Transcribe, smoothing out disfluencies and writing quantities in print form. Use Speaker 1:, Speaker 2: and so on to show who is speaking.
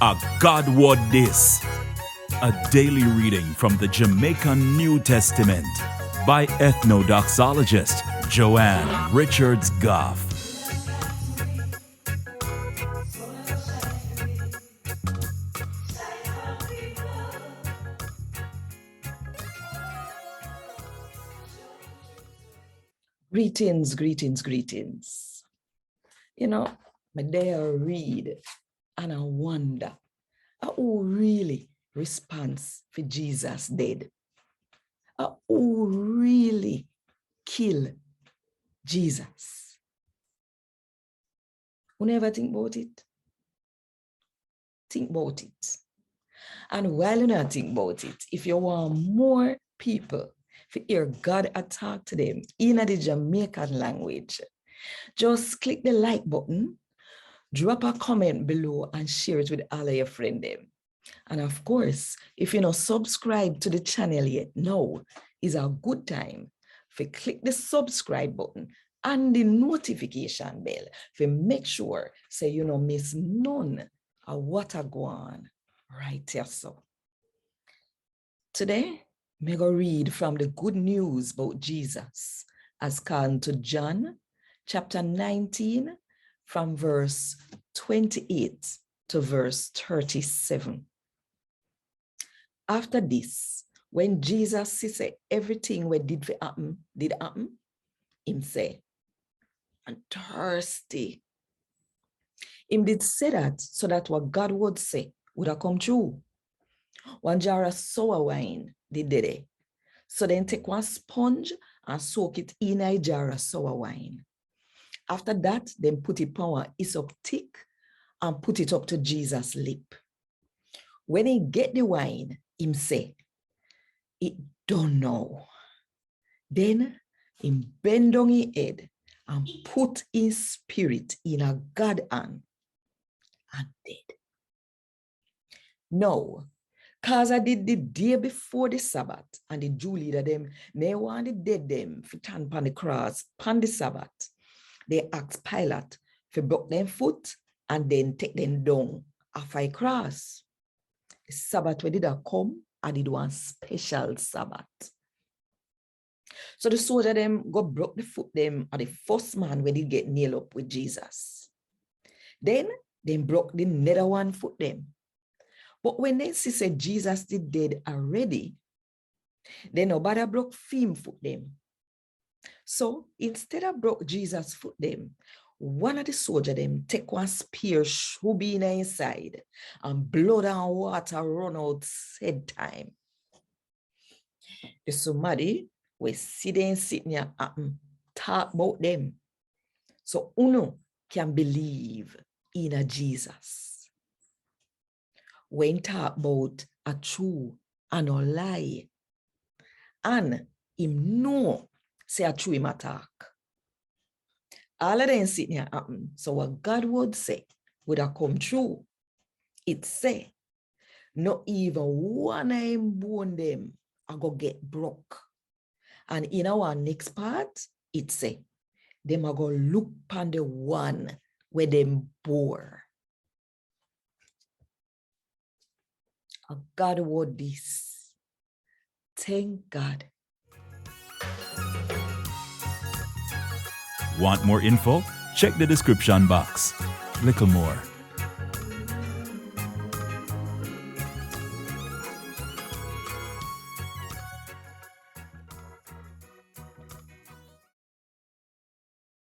Speaker 1: A God Word This, a daily reading from the Jamaican New Testament by Ethnodoxologist Joanne Richards Goffe.
Speaker 2: Greetings, greetings, greetings. You know, my day I read and I wonder who really responds for Jesus dead? Who really kill Jesus? Who never think about it? Think about it. And while you not think about it, if you want more people to hear God talk to them in the Jamaican language, just click the like button, drop a comment below and share it with all of your friends. And of course, if you're not subscribed to the channel yet, now is a good time to click the subscribe button and the notification bell to make sure so you don't miss none of what I go on right here. So today, I'm going to read from the good news about Jesus as according to John chapter 19 from verse 28 to verse 37. After this, when Jesus said everything we did happen, him say, I'm thirsty. Him did say that so that what God would say would have come true. One jar of sour wine did it. So then take one sponge and soak it in a jar of sour wine. After that, then put it on hyssop thick and put it up to Jesus' lip. When he get the wine, him say, it don't know. Then him bend down his head and put his spirit in a God hand and dead. No, cause I did the day before the Sabbath and the Jew leader them, they wanted dead them for stand upon the cross, upon the Sabbath. They asked Pilate to break them foot and then take them down off a cross. The Sabbath where did I come and it was special Sabbath. So the soldier them go broke the foot them at the first man when they get nailed up with Jesus. Then they broke the nether one foot them. But when they see said Jesus did dead already, then nobody broke him foot them. So instead of broke Jesus foot them, one of the soldier them take one spear, should be inside, and blood and water run out said time. The somebody we sitting here talk about them. So uno can believe in a Jesus. When talk about a true and a lie. And him know say a true him attack. All of them sitting here happen. So what God would say would have come true. It say, not even one of them bone them are go get broke. And in our next part, it say, them are go look upon the one where them bore. A God word this. Thank God.
Speaker 1: Want more info? Check the description box. Little more.